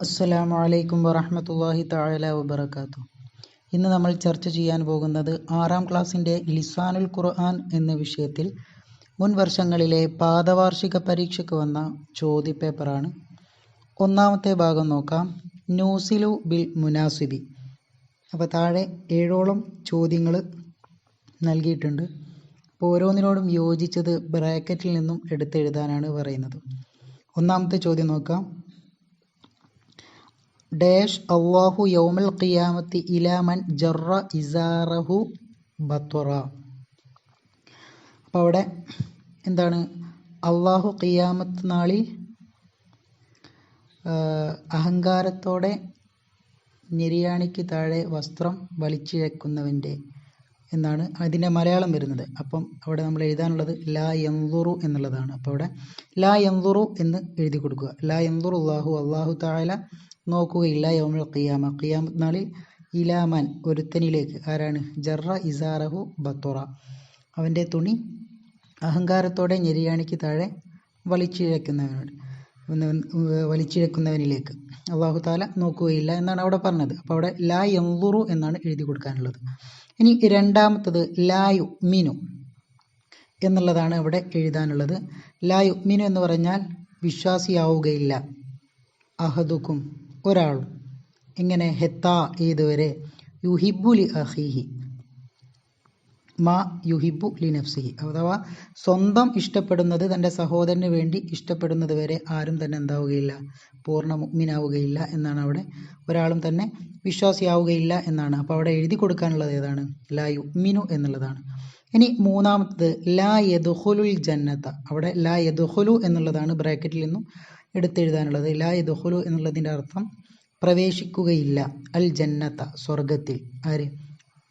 അസ്സലാമു അലൈക്കും വറഹ്മത്തുള്ളാഹി തആല വബറകാതുഹു. ഇന്ന് നമ്മൾ ചർച്ച ചെയ്യാൻ പോകുന്നത് 6-ാം ക്ലാസ്സിൻ്റെ ലിസാനുൽ ഖുർആൻ എന്ന വിഷയത്തിൽ മുൻ വർഷങ്ങളിലെ പാദവാർഷിക പരീക്ഷയ്ക്ക് വന്ന ചോദ്യപേപ്പറാണ്. ഒന്നാമത്തെ ഭാഗം നോക്കാം. നൂസിലു ബിൽ മുനാസിബി. അപ്പോൾ താഴെ 7ഓളം ചോദ്യങ്ങൾ നൽകിയിട്ടുണ്ട്. അപ്പോൾ ഓരോന്നിനോടും യോജിച്ചത് ബ്രാക്കറ്റിൽ നിന്നും എടുത്തെഴുതാനാണ് പറയുന്നത്. ഒന്നാമത്തെ ചോദ്യം നോക്കാം. ഡാഷ് അള്ളാഹു യൗമൽ ഖിയാമത്തി ഇലാ മൻ ജറ ഇസാറഹു ബത്വറ. അപ്പോൾ അവിടെ എന്താണ്? അള്ളാഹു ഖിയാമത്ത് നാളിൽ അഹങ്കാരത്തോടെ ഞെരിയാണിക്ക് താഴെ വസ്ത്രം വലിച്ചിഴക്കുന്നവൻ്റെ എന്നാണ് അതിൻ്റെ മലയാളം വരുന്നത്. അപ്പം അവിടെ നമ്മൾ എഴുതാനുള്ളത് ലാ യൻദുറു എന്നുള്ളതാണ്. അപ്പോൾ അവിടെ ലാ യൻദുറു എന്ന് എഴുതി കൊടുക്കുക. ലാ യൻദുറു അള്ളാഹു തആല നോക്കുകയില്ല യൗമുൽ ഖിയാമ, ഖിയാമത്ത് നാളിൽ, ഇലാമൻ ഒരുത്തനിലേക്ക്. ആരാണ്? ജറ ഇസാറഹു ബത്വറ, അവൻ്റെ തുണി അഹങ്കാരത്തോടെ ഞെരിയാണിക്ക് താഴെ വലിച്ചിഴക്കുന്നവനിലേക്ക് അള്ളാഹു താല നോക്കുകയില്ല എന്നാണ് അവിടെ പറഞ്ഞത്. അപ്പോൾ അവിടെ ലാ യൻദുറു എന്നാണ് എഴുതി കൊടുക്കാനുള്ളത്. ഇനി രണ്ടാമത്തത് ലാ യുഅ്മിനു എന്നുള്ളതാണ് അവിടെ എഴുതാനുള്ളത്. ലാ യുഅ്മിനു എന്ന് പറഞ്ഞാൽ വിശ്വാസിയാവുകയില്ല. അഹദുക്കും ഒരാളും. എങ്ങനെ? ഹെത്താ ഏതുവരെ? യുഹിബ്ബു ലി അഖീഹി മാ യുഹിബ്ബു ലി നഫ്സിഹി, അഥവാ സ്വന്തം ഇഷ്ടപ്പെടുന്നത് തൻ്റെ സഹോദരന് വേണ്ടി ഇഷ്ടപ്പെടുന്നത് വരെ ആരും തന്നെ എന്താവുകയില്ല? പൂർണ്ണ മുഅ്മിനാവുകയില്ല എന്നാണ് അവിടെ. ഒരാളും തന്നെ വിശ്വാസിയാവുകയില്ല എന്നാണ്. അപ്പോൾ അവിടെ എഴുതി കൊടുക്കാനുള്ളത് ഏതാണ്? ലാ യുഅ്മിനു എന്നുള്ളതാണ്. ഇനി മൂന്നാമത്തത് ലാ യദ്ഖുലുൽ ജന്നത. അവിടെ ലാ യദ്ഖുലു എന്നുള്ളതാണ് ബ്രാക്കറ്റിൽ നിന്നും എടുത്തെഴുതാനുള്ളത്. ലാ യദ്ഖുലു എന്നുള്ളതിൻ്റെ അർത്ഥം പ്രവേശിക്കുകയില്ല. അൽ ജന്നത സ്വർഗത്തിൽ. ആര്?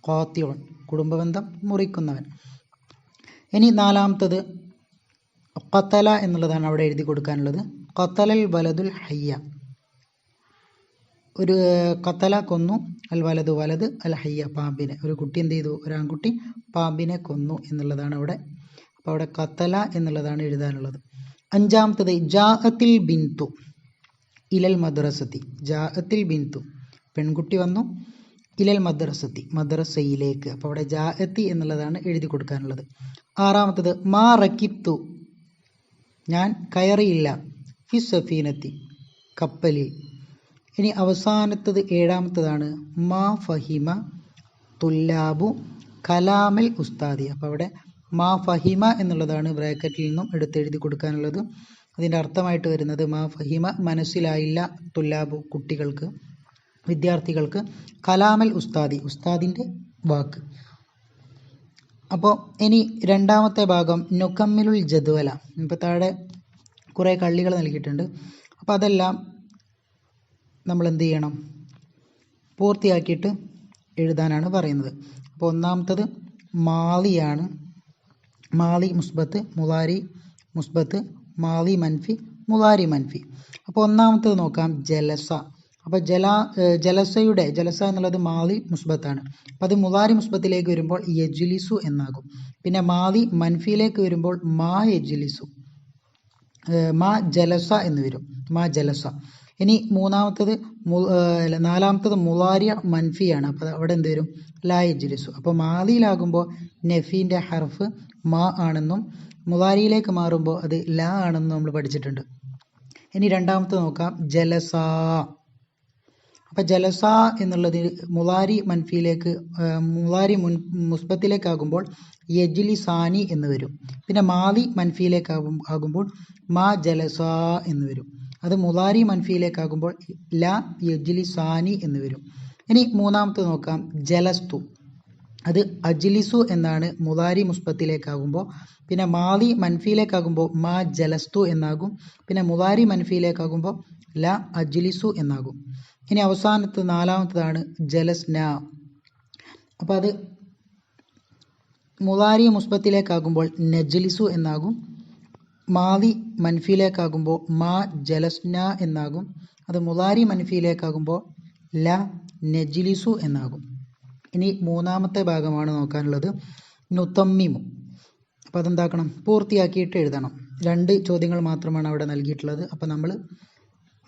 ഖാത്തിഉൻ കുടുംബബന്ധം മുറിക്കുന്നവൻ. ഇനി നാലാമത്തത് ഖതല എന്നുള്ളതാണ് അവിടെ എഴുതി കൊടുക്കാനുള്ളത്. ഖതലൽ വലതുൽ ഹയ്യ. ഒരു ഖതല കൊന്നു, അൽ വലതു വലത്, അൽ ഹയ്യ പാമ്പിനെ. ഒരു കുട്ടി എന്ത് ചെയ്തു? ഒരു ആൺകുട്ടി പാമ്പിനെ കൊന്നു എന്നുള്ളതാണ് അവിടെ. അപ്പോൾ അവിടെ ഖതല എന്നുള്ളതാണ് എഴുതാനുള്ളത്. അഞ്ചാമത്തത് ജാഅത്തിൽ ബിന്തു ഇലൽ മദ്രസത്തി. ജാഅത്തിൽ ബിന്തു പെൺകുട്ടി വന്നു, ഇലൽ മദ്രസത്തി മദ്രസയിലേക്ക്. അപ്പോൾ അവിടെ ജാഅത്തി എന്നുള്ളതാണ് എഴുതി കൊടുക്കാനുള്ളത്. ആറാമത്തത് മാ റക്കിബ്തു ഞാൻ കയറിയില്ല, ഫി സഫീനത്തി കപ്പലിൽ. ഇനി അവസാനത്തത് ഏഴാമത്തതാണ് മാ ഫഹിമ തുല്ലാബു കലാമൽ ഉസ്താദി. അപ്പോൾ അവിടെ മാ ഫഹിമ എന്നുള്ളതാണ് ബ്രാക്കറ്റിൽ നിന്നും എടുത്തെഴുതി കൊടുക്കാനുള്ളത്. അതിൻ്റെ അർത്ഥമായിട്ട് വരുന്നത് മാ ഫഹിമ മനസ്സിലായില്ല, തുല്ലാബു കുട്ടികൾക്ക്, വിദ്യാർത്ഥികൾക്ക്, കലാമൽ ഉസ്താദി ഉസ്താദിൻ്റെ വാക്ക്. അപ്പോൾ ഇനി രണ്ടാമത്തെ ഭാഗം നുകമ്മിലുൽ ജദ്വല. ഇപ്പോൾ താഴെ കുറേ കള്ളികൾ നൽകിയിട്ടുണ്ട്. അപ്പോൾ അതെല്ലാം നമ്മൾ എന്ത് ചെയ്യണം? പൂർത്തിയാക്കിയിട്ട് എഴുതാനാണ് പറയുന്നത്. അപ്പോൾ ഒന്നാമത്തത് മാളിയാണ്. മാളി മുസ്ബത്ത്, മുളാരി മുസ്ബത്ത്, മാളി മൻഫി, മുളാരി മൻഫി. അപ്പോൾ ഒന്നാമത്തത് നോക്കാം, ജലസ. അപ്പോൾ ജലസ എന്നുള്ളത് മാളി മുസ്ബത്താണ്. അപ്പോൾ അത് മുളാരി മുസ്ബത്തിലേക്ക് വരുമ്പോൾ യജ്ലിസു എന്നാകും. പിന്നെ മാളി മൻഫിയിലേക്ക് വരുമ്പോൾ മാ യജ്ലിസു, മാ ജലസ എന്ന് വരും, മാ ജലസ. ഇനി നാലാമത്തത് മുളാരിയ മൻഫിയാണ്. അപ്പോൾ അവിടെ എന്ത് വരും? ലാ യജ്ലിസു. അപ്പോൾ മാളിയിലാകുമ്പോൾ നഫീൻ്റെ ഹർഫ് മാ ആണെന്നും മുളാരിയിലേക്ക് മാറുമ്പോൾ അത് ലാ ആണെന്നും നമ്മൾ പഠിച്ചിട്ടുണ്ട്. ഇനി രണ്ടാമത്തെ നോക്കാം, ജലസ. അപ്പം ജലസ എന്നുള്ളത് മുളാരി മുസ്ബത്തിലേക്കാകുമ്പോൾ യജ്ലിസാനി എന്ന് വരും. പിന്നെ മാളി മൻഫിയിലേക്കാകുമ്പോൾ മാ ജലസ എന്ന് വരും. അത് മുളാരി മൻഫിയിലേക്കാകുമ്പോൾ ലാ യജ്ലിസാനി എന്ന് വരും. ഇനി മൂന്നാമത്തെ നോക്കാം, ജലസ്തു. അത് അജ്ലിസു എന്നാണ് മുളാരി മുസ്ബത്തിലേക്കാകുമ്പോൾ. പിന്നെ മാളി മൻഫിയിലേക്കാകുമ്പോൾ മാ ജലസ്തു എന്നാകും. പിന്നെ മുളാരി മൻഫിയിലേക്കാകുമ്പോൾ ലാ അജ്ലിസു എന്നാകും. ഇനി നാലാമത്തതാണ് ജലസ്ന. അപ്പോൾ അത് മുളാരി മുസ്ബത്തിലേക്കാകുമ്പോൾ നജ്ലിസു എന്നാകും. മാളി മൻഫിയിലേക്കാകുമ്പോൾ മാ ജലസ്ന എന്നാകും. അത് മുളാരി മൻഫിയിലേക്കാകുമ്പോൾ ലാ നജ്ലിസു എന്നാകും. ഇനി മൂന്നാമത്തെ ഭാഗമാണ് നോക്കാനുള്ളത്, നുതമ്മിമു. അപ്പോൾ അതെന്താക്കണം? പൂർത്തിയാക്കിയിട്ട് എഴുതണം. 2 ചോദ്യങ്ങൾ മാത്രമാണ് അവിടെ നൽകിയിട്ടുള്ളത്. അപ്പോൾ നമ്മൾ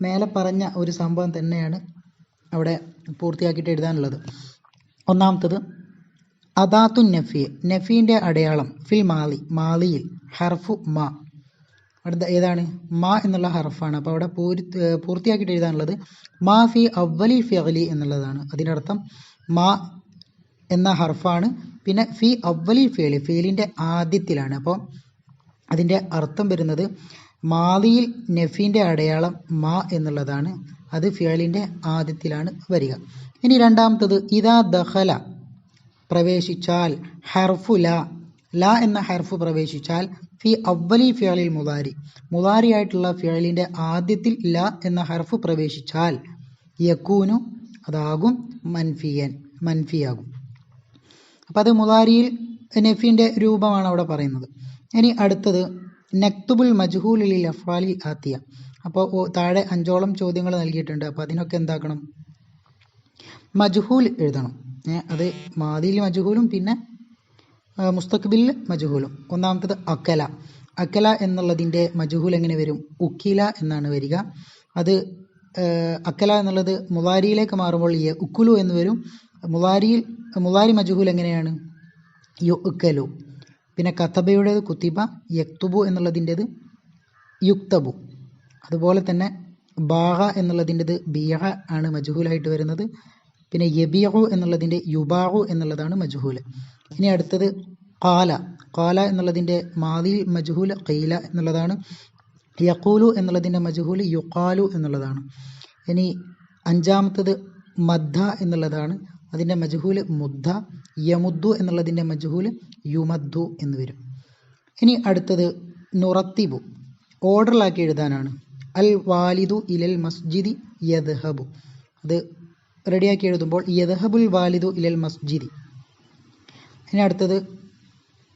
മേലെ പറഞ്ഞ ഒരു സംഭവം തന്നെയാണ് അവിടെ പൂർത്തിയാക്കിയിട്ട് എഴുതാനുള്ളത്. ഒന്നാമത്തത് അദാത്തു നഫി, നഫീൻ്റെ അടയാളം ഫിൽ മാലി, മാലിയിൽ ഹർഫു മാ, അടുത്ത ഏതാണ് മാ എന്നുള്ള ഹർഫാണ്. അപ്പോൾ അവിടെ പൂർത്തിയാക്കിയിട്ട് എഴുതാനുള്ളത് മാ ഫി അവലിൽ ഫിഅലി എന്നുള്ളതാണ്. അതിൻ്റെ അർത്ഥം മാ എന്ന ഹർഫാണ്, പിന്നെ ഫി അവലിൽ ഫിഅലി, ഫിഅലിൻ്റെ ആദ്യത്തിലാണ്. അപ്പോൾ അതിൻ്റെ അർത്ഥം വരുന്നത് മാലിയിൽ നഫീൻ്റെ അടയാളം മാ എന്നുള്ളതാണ്, അത് ഫിഅലിൻ്റെ ആദ്യത്തിലാണ് വരിക. ഇനി രണ്ടാമത്തത് ഇദാ ദഖല, പ്രവേശിച്ചാൽ, ഹർഫു ലാ, ലാ എന്ന ഹർഫ് പ്രവേശിച്ചാൽ ഫി അവലി ഫിഅലിൽ മുദാരി, മുദാരി ആയിട്ടുള്ള ഫിഅലിൻ്റെ ആദ്യത്തിൽ ലാ എന്ന ഹർഫ് പ്രവേശിച്ചാൽ യകൂനു, അതാകും മൻഫിയൻ, മൻഫിയാകും. അപ്പം അത് മുദാരിയിൽ നഫീൻ്റെ രൂപമാണ് അവിടെ പറയുന്നത്. ഇനി അടുത്തത് നക്തുബുൽ മജ്ഹൂൽ ലിൽ അഫ്ആലിൽ ആത്തിയ. അപ്പോൾ താഴെ 5ഓളം ചോദ്യങ്ങൾ നൽകിയിട്ടുണ്ട്. അപ്പോൾ അതിനൊക്കെ എന്താക്കണം, മജ്ഹൂൽ എഴുതണം. അത് മാദിയിൽ മജ്ഹൂലും പിന്നെ മുസ്തഖ്ബിൽ മജ്ഹൂലും. ഒന്നാമത്തത് അക്കല, അക്കല എന്നുള്ളതിൻ്റെ മജ്ഹൂൽ എങ്ങനെ വരും, ഉക്കില എന്നാണ് വരിക. അത് അക്കല എന്നുള്ളത് മുദാരിയിലേക്ക് മാറുമ്പോൾ ഉക്കുലു എന്ന് വരും. മുദാരി മജ്ഹൂൽ എങ്ങനെയാണ്, യുക്കലു. പിന്നെ കതബയുടേത് കുത്തിബ, യക്തുബു എന്നുള്ളതിൻ്റെത് യുക്തബു. അതുപോലെ തന്നെ ബാഹ എന്നുള്ളതിൻ്റെത് ബിയഹ ആണ് മജ്ഹൂലായിട്ട് വരുന്നത്. പിന്നെ യബിയു എന്നുള്ളതിൻ്റെ യുബാഹു എന്നുള്ളതാണ് മജ്ഹൂൽ. ഇനി അടുത്തത് ഖാല, ഖാല എന്നുള്ളതിൻ്റെ മാദിൽ മജ്ഹൂൽ ഖീല എന്നുള്ളതാണ്. യഖൂലു എന്നുള്ളതിൻ്റെ മജ്ഹൂൽ യുഖാലു എന്നുള്ളതാണ്. ഇനി അഞ്ചാമത്തത് മദ്ദ എന്നുള്ളതാണ്, അതിൻ്റെ മജ്ഹൂൽ മുദ്ദ. യമുദ്ദു എന്നുള്ളതിൻ്റെ മജ്ഹൂൽ യുമദ്ദു എന്ന് വരും. ഇനി അടുത്തത് നുറത്തിബു, ഓർഡറിലാക്കി എഴുതാനാണ്. അൽ വാലിദു ഇലൽ മസ്ജിദി യദ്ഹബു, അത് റെഡിയാക്കി എഴുതുമ്പോൾ യദ്ഹബുൽ വാലിദു ഇലൽ മസ്ജിദി. ഇനി അടുത്തത്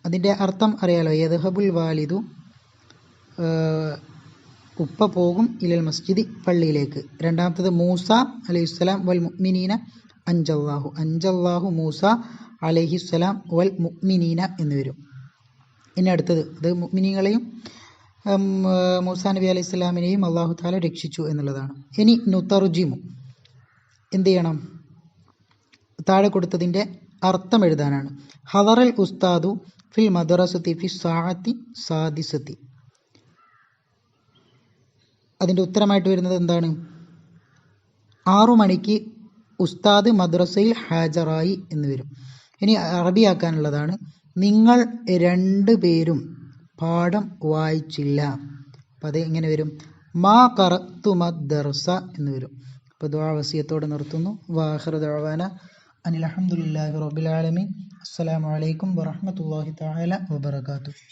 അതിൻ്റെ അർത്ഥം അറിയാലോ, യദ്ഹബുൽ വാലിദു, ഉപ്പ പോകും, ഇലൽ മസ്ജിദി പള്ളിയിലേക്ക്. രണ്ടാമത്തത് മൂസ അലൈഹിസ്സലാം വൽ മുഅ്മിനീന അൻജല്ലാഹു, അൻജല്ലാഹു മൂസ അലൈഹിസ്സലാം വൽ മുഅ്മിനീന എന്ന് വരും. ഇനി അടുത്തത് അത് മുഅ്മിനീങ്ങളെയും മൂസാ നബി അലൈഹി സ്വലാമിനെയും അള്ളാഹു താല രക്ഷിച്ചു എന്നുള്ളതാണ്. ഇനി നുതർജിമു, എന്ത് ചെയ്യണം, താഴെ കൊടുത്തതിൻ്റെ അർത്ഥം എഴുതാനാണ്. ഹദറൽ ഉസ്താദു ഫിൽ മദ്റസത്തി ഫി സാഅത്തി സാദിസത്തി, അതിൻ്റെ ഉത്തരമായിട്ട് വരുന്നത് എന്താണ്, 6 മണിക്ക് ഉസ്താദ് മദ്രസയിൽ ഹാജറായി എന്ന് വരും. ഇനി അറബിയാക്കാനുള്ളതാണ്, നിങ്ങൾ 2 പേരും പാഠം വായിച്ചില്ല. അപ്പം അത് എങ്ങനെ വരും, മാ ഖറഅതു മദ്ദർസ എന്ന് വരും. അപ്പോൾ ദുആ വസിയത്തോടെ നിർത്തുന്നു. വാഖിറു ദഅവാന അനിൽ ഹംദുലില്ലാഹി റബ്ബിൽ ആലമീൻ. അസ്സലാമു അലൈക്കും വറഹ്മത്തുള്ളാഹി തആല വബറകാതുഹു.